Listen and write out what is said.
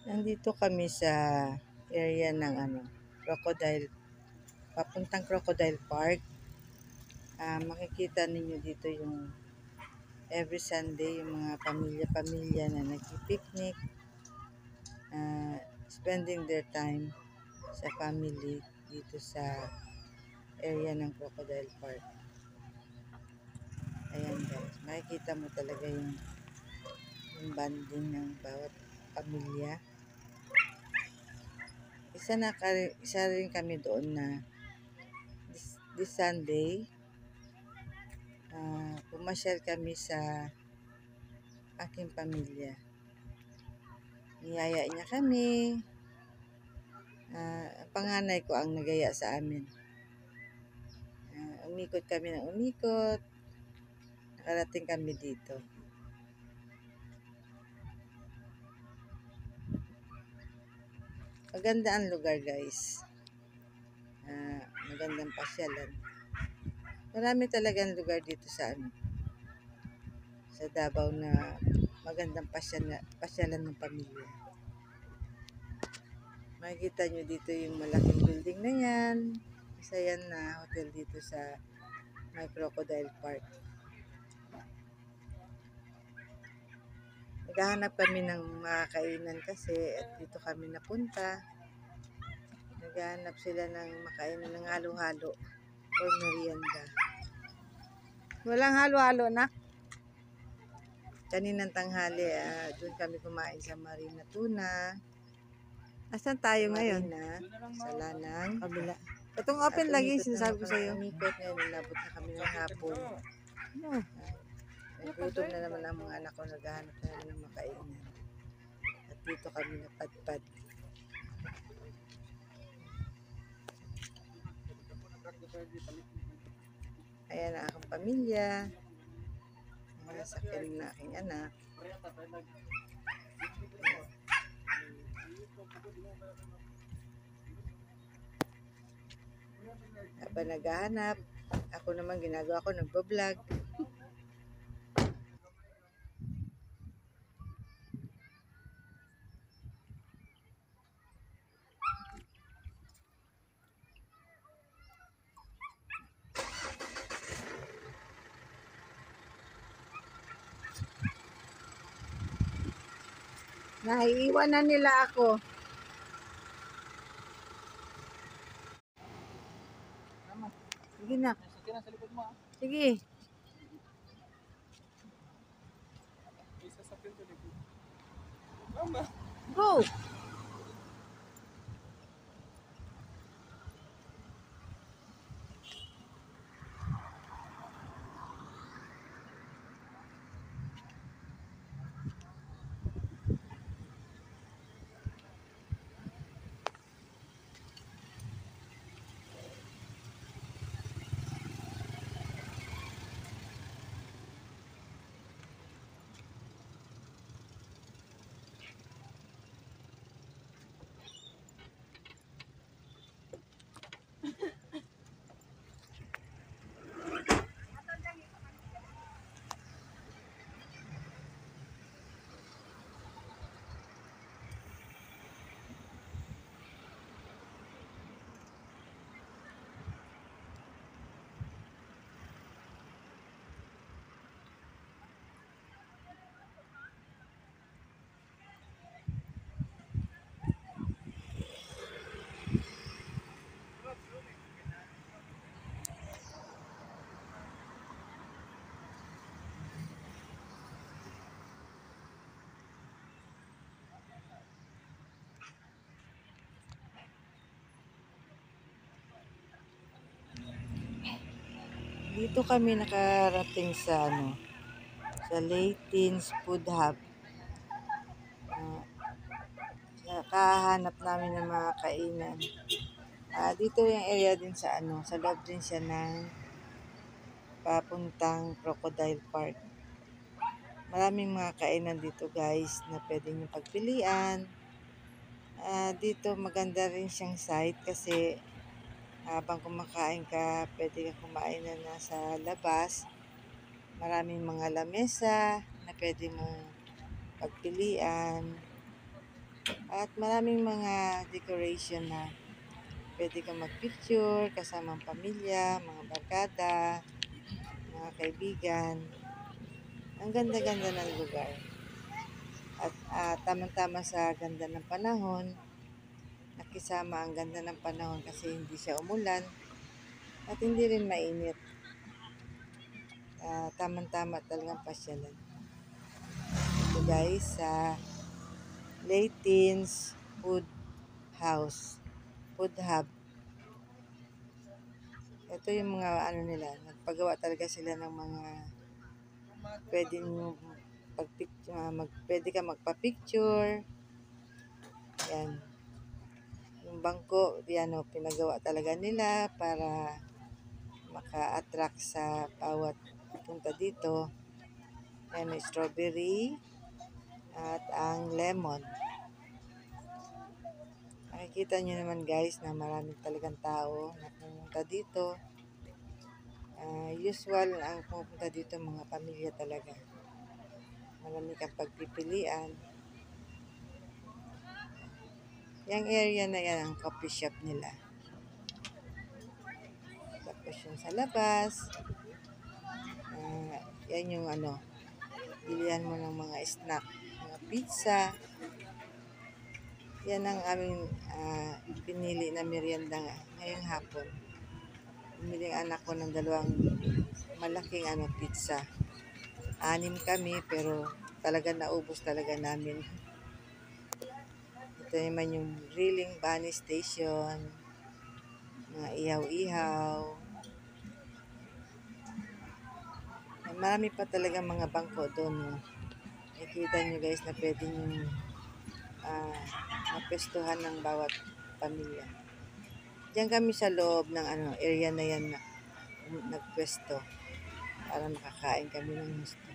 Nandito kami sa area ng Crocodile, papuntang Crocodile Park. Makikita ninyo dito yung every Sunday yung mga pamilya-pamilya na nagpi-picnic, spending their time sa family dito sa area ng Crocodile Park. Ayan guys, makikita mo talaga yung bonding ng bawat pamilya. Isa rin kami doon na this Sunday, pumasyal kami sa aking pamilya. Niyaya niya kami. Panganay ko ang nagaya sa amin. Umikot kami ng umikot. Nakarating kami dito. Maganda ang lugar guys. Magandang pasyalan. Marami talagang lugar dito sa sa Davao na magandang pasyalan ng pamilya. Makikita nyo dito yung malaking building na yan. Isa yan na hotel dito sa may Crocodile Park. Naghahanap kami ng makakainan kasi at dito kami napunta. Naghahanap sila ng makainan ng halo-halo or merienda. Walang halo-halo na. Kaninang tanghali, doon kami kumain sa Marina Tuna. Asan tayo ngayon? Sa Lanang. Kabila. Itong open lagi, sinasabi ko sa'yo. Umikot ngayon, nabot na kami ng hapon. Nagutom na naman ang mga anak ko, naghahanap na naman ng makainan. At dito kami napadpad. Ayan ang aking pamilya. Sakyan na aking anak. Habang naghahanap, ako naman ginagawa ko, nagbo-vlog. Naiiwan na nila ako. Sige na. Sige. Go! Dito kami nakarating sa sa Laytins Food Hub. Kahanap namin ng mga kainan. Dito yung area din sa sa loob din siya ng papuntang Crocodile Park. Maraming mga kainan dito guys na pwede nyo pagpilian. Dito maganda rin siyang site kasi habang kumakain ka, pwede ka kumain na nasa labas. Maraming mga lamesa na pwede mong pagpilian. At maraming mga decoration na pwede kang mag-picture kasama ang pamilya, mga barkada, mga kaibigan. Ang ganda-ganda ng lugar. At tamang-tama sa ganda ng panahon, nakisama ang ganda ng panahon kasi hindi siya umulan at hindi rin mainit. Tamang-tama talagang pasyalan. Ito guys, sa Laytins Food House, Food Hub. Ito yung mga ano nila, nagpagawa talaga sila ng mga pwedeng pwede ka magpa-picture. Yan. Yung bangko, yan o, pinagawa talaga nila para maka-attract sa bawat punta dito. Yan, may strawberry at ang lemon. Nakikita nyo naman guys na marami talagang tao na pumunta dito. Usual ang pumunta dito mga pamilya talaga. Marami kang pagpipilian. Yung area na yan ang coffee shop nila. Tapos yung sa labas, yan yung ano, bilihan mo ng mga snack, mga pizza. Yan ang aming pinili na merienda ngayong hapon. Pumili ang anak ko ng dalawang malaking pizza. 6 kami pero talaga naubos talaga namin. Ito naman yung Grilling Bunny Station. Mga ihaw-ihaw. Marami pa talaga mga bangko doon. Nakikita nyo guys na pwede nyo mapestuhan ng bawat pamilya. Diyan kami sa loob ng area na yan na nagpwesto para makakain kami ng gusto.